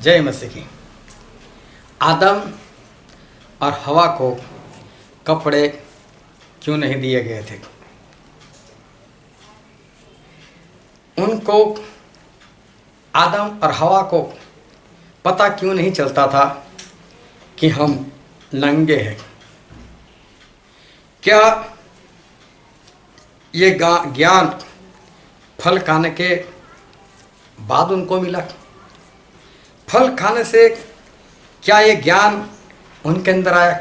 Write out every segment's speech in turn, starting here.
जय मसीह की। आदम और हवा को कपड़े क्यों नहीं दिए गए थे? उनको, आदम और हवा को पता क्यों नहीं चलता था कि हम नंगे हैं? क्या ये ज्ञान फल खाने के बाद उनको मिला? फल खाने से क्या ये ज्ञान उनके अंदर आया?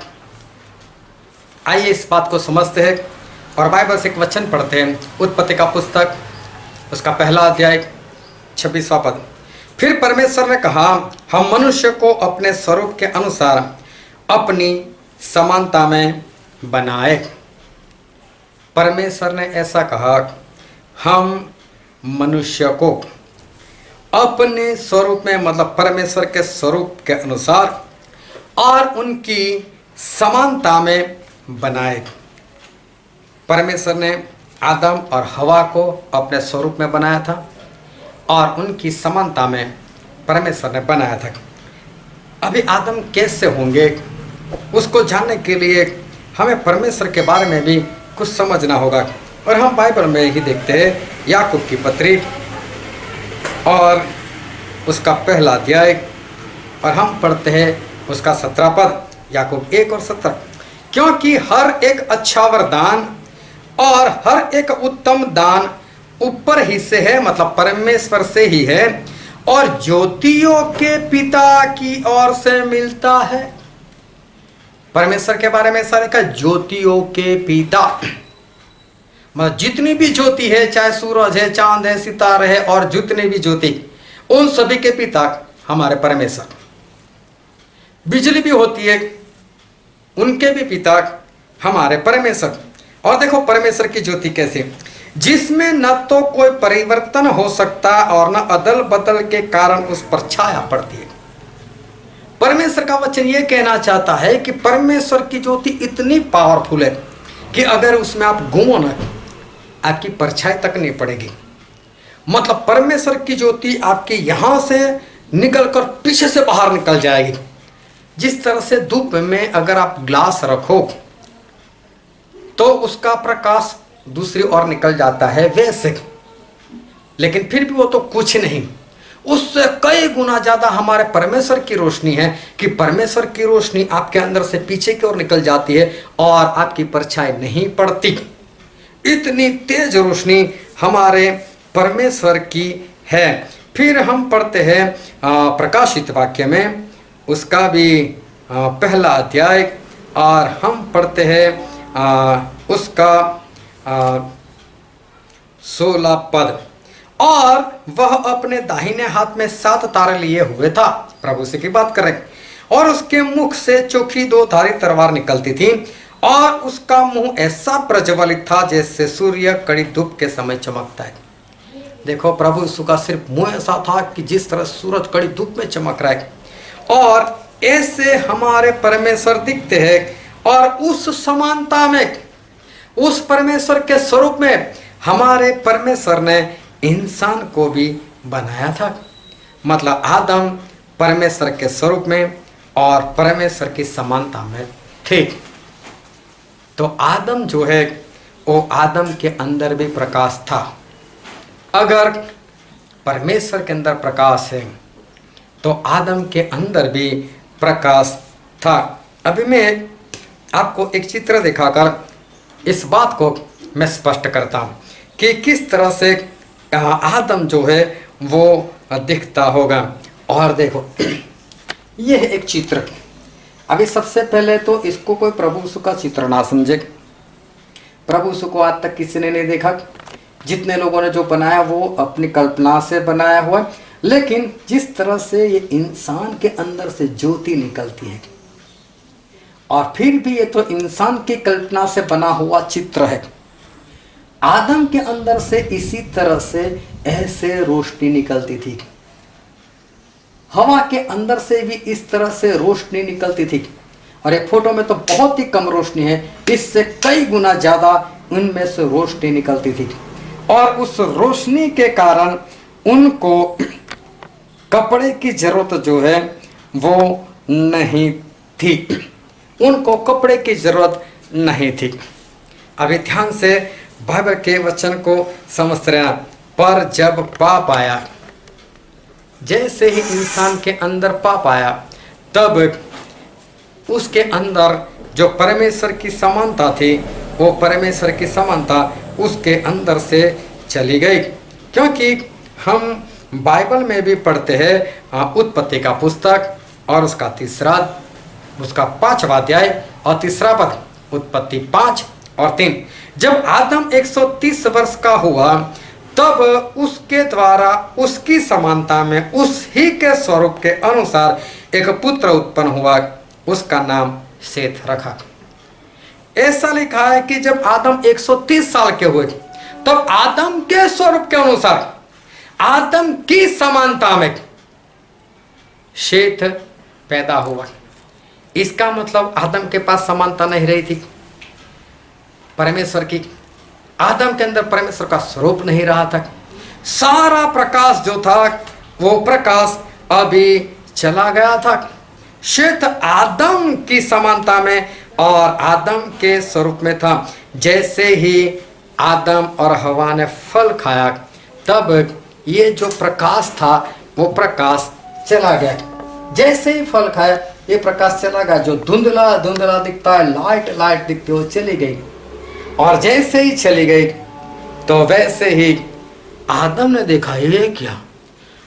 आइए इस बात को समझते हैं और बाइबल से एक वचन पढ़ते हैं। उत्पत्ति का पुस्तक, उसका पहला अध्याय 26वां पद। फिर परमेश्वर ने कहा, हम मनुष्य को अपने स्वरूप के अनुसार अपनी समानता में बनाए। परमेश्वर ने ऐसा कहा, हम मनुष्य को अपने स्वरूप में, मतलब परमेश्वर के स्वरूप के अनुसार और उनकी समानता में बनाए। परमेश्वर ने आदम और हवा को अपने स्वरूप में बनाया था और उनकी समानता में परमेश्वर ने बनाया था। अभी आदम कैसे होंगे, उसको जानने के लिए हमें परमेश्वर के बारे में भी कुछ समझना होगा। और हम बाइबल में ही देखते हैं, याकूब की पत्री और उसका पहला अध्याय, और हम पढ़ते हैं उसका 17 पद, याकूब 1 और 17। क्योंकि हर एक अच्छा वरदान और हर एक उत्तम दान ऊपर ही से है, मतलब परमेश्वर से ही है, और ज्योतियों के पिता की ओर से मिलता है। परमेश्वर के बारे में ऐसा लिखा, ज्योतियों के पिता, मतलब जितनी भी ज्योति है, चाहे सूरज है, चांद है, सितारे है, और जितनी भी ज्योति, उन सभी के पिता हमारे परमेश्वर। बिजली भी होती है, उनके भी पिता हमारे परमेश्वर। और देखो परमेश्वर की ज्योति कैसे, जिसमें न तो कोई परिवर्तन हो सकता और न अदल बदल के कारण उस पर छाया पड़ती है। परमेश्वर का वचन ये कहना चाहता है कि परमेश्वर की ज्योति इतनी पावरफुल है कि अगर उसमें आप घूमो ना, आपकी परछाई तक नहीं पड़ेगी। मतलब परमेश्वर की ज्योति आपके यहां से निकलकर पीछे से बाहर निकल जाएगी। जिस तरह से धूप में अगर आप ग्लास रखो तो उसका प्रकाश दूसरी ओर निकल जाता है, वैसे, लेकिन फिर भी वो तो कुछ नहीं, उससे कई गुना ज्यादा हमारे परमेश्वर की रोशनी है कि परमेश्वर की रोशनी आपके अंदर से पीछे की ओर निकल जाती है और आपकी परछाई नहीं पड़ती। इतनी तेज रोशनी हमारे परमेश्वर की है। फिर हम पढ़ते हैं प्रकाशित वाक्य में, उसका भी पहला अध्याय, और हम पढ़ते हैं उसका 16 पद। और वह अपने दाहिने हाथ में 7 तारे लिए हुए था, प्रभु से की बात करें, और उसके मुख से चोखी 2 धारी तलवार निकलती थी, और उसका मुंह ऐसा प्रज्वलित था जैसे सूर्य कड़ी धूप के समय चमकता है। देखो प्रभु यीशु का सिर्फ मुंह ऐसा था कि जिस तरह सूरज कड़ी धूप में चमक रहा है, और ऐसे हमारे परमेश्वर दिखते हैं। और उस समानता में, उस परमेश्वर के स्वरूप में हमारे परमेश्वर ने इंसान को भी बनाया था। मतलब आदम परमेश्वर के स्वरूप में और परमेश्वर की समानता में थे। तो आदम जो है, वो आदम के अंदर भी प्रकाश था। अगर परमेश्वर के अंदर प्रकाश है तो आदम के अंदर भी प्रकाश था। अभी मैं आपको एक चित्र दिखाकर इस बात को मैं स्पष्ट करता हूं कि किस तरह से आदम जो है वो दिखता होगा। और देखो ये है एक चित्र। अभी सबसे पहले तो इसको कोई प्रभु यीशु का चित्र ना समझे। प्रभु यीशु को आज तक किसी ने नहीं देखा। जितने लोगों ने जो बनाया वो अपनी कल्पना से बनाया हुआ है, लेकिन जिस तरह से ये इंसान के अंदर से ज्योति निकलती है, और फिर भी ये तो इंसान की कल्पना से बना हुआ चित्र है। आदम के अंदर से इसी तरह से ऐसे रोशनी निकलती थी, हवा के अंदर से भी इस तरह से रोशनी निकलती थी। और एक फोटो में तो बहुत ही कम रोशनी है, इससे कई गुना ज्यादा उनमें से रोशनी निकलती थी। और उस रोशनी के कारण उनको कपड़े की जरूरत जो है वो नहीं थी, उनको कपड़े की जरूरत नहीं थी। अभी ध्यान से बाइबल के वचन को समझ रहना। पर जब पाप आया, जैसे ही इंसान के अंदर पाप आया, तब उसके अंदर जो परमेश्वर की समानता थी, वो परमेश्वर की समानता उसके अंदर से चली गई। क्योंकि हम बाइबल में भी पढ़ते हैं उत्पत्ति का पुस्तक और उसका उसका 5वां अध्याय और 3रा पद, उत्पत्ति 5 और 3। जब आदम 130 वर्ष का हुआ, तब उसके द्वारा उसकी समानता में उसी के स्वरूप के अनुसार एक पुत्र उत्पन्न हुआ, उसका नाम सेत रखा। ऐसा लिखा है कि जब आदम 130 साल के हुए, तब आदम के स्वरूप के अनुसार, आदम की समानता में शेत पैदा हुआ। इसका मतलब आदम के पास समानता नहीं रही थी परमेश्वर की। आदम के अंदर परमेश्वर का स्वरूप नहीं रहा था। सारा प्रकाश जो था वो प्रकाश अभी चला गया था। शेत आदम की समानता में और आदम के स्वरूप में था। जैसे ही आदम और हवा ने फल खाया, तब ये जो प्रकाश था वो प्रकाश चला गया। जैसे ही फल खाया, ये प्रकाश चला गया। जो धुंधला धुंधला दिखता है, लाइट लाइट दिखती है, वो चली गई। और जैसे ही चली गई, तो वैसे ही आदम ने देखा, ये क्या,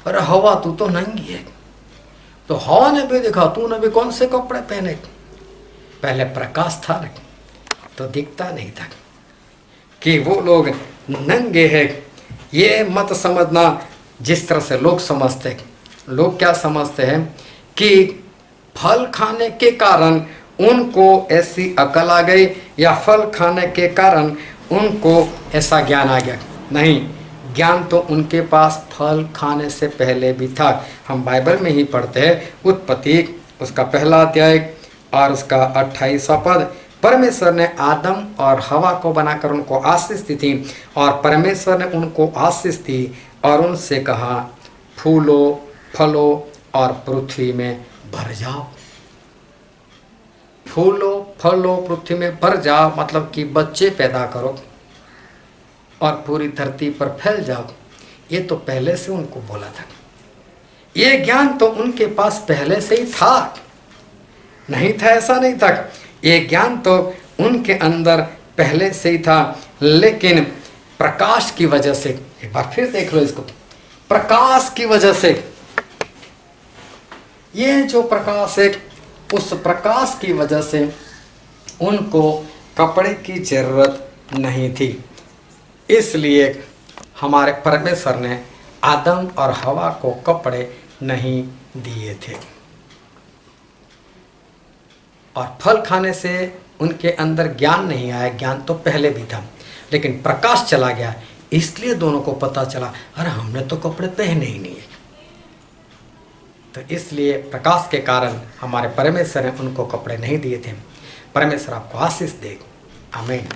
अरे हवा तू तो नंगी है। तो हवा ने भी देखा, तूने भी कौन से कपड़े पहने। पहले प्रकाश था ना, तो दिखता नहीं था कि वो लोग नंगे हैं। ये मत समझना जिस तरह से लोग समझते। लोग क्या समझते हैं कि फल खाने के कारण उनको ऐसी अकल आ गई, या फल खाने के कारण उनको ऐसा ज्ञान आ गया। नहीं, ज्ञान तो उनके पास फल खाने से पहले भी था। हम बाइबल में ही पढ़ते हैं, उत्पत्ति उसका 1 अध्याय और उसका 28वां पद। परमेश्वर ने आदम और हवा को बनाकर उनको आशीष दी थी, और परमेश्वर ने उनको आशीष दी और उनसे कहा, फूलो फलो और पृथ्वी में भर जाओ। फूलो फलो पृथ्वी में भर जाओ मतलब कि बच्चे पैदा करो और पूरी धरती पर फैल जाओ। ये तो पहले से उनको बोला था। ये ज्ञान तो उनके पास पहले से ही था। नहीं था ऐसा नहीं था। ये ज्ञान तो उनके अंदर पहले से ही था, लेकिन प्रकाश की वजह से, एक बार फिर देख लो इसको, प्रकाश की वजह से, ये जो प्रकाश है, उस प्रकाश की वजह से उनको कपड़े की जरूरत नहीं थी। इसलिए हमारे परमेश्वर ने आदम और हवा को कपड़े नहीं दिए थे। और फल खाने से उनके अंदर ज्ञान नहीं आया। ज्ञान तो पहले भी था, लेकिन प्रकाश चला गया, इसलिए दोनों को पता चला, अरे हमने तो कपड़े पहने ही नहीं है। तो इसलिए प्रकाश के कारण हमारे परमेश्वर ने उनको कपड़े नहीं दिए थे। परमेश्वर आपको आशीष दे। आमीन।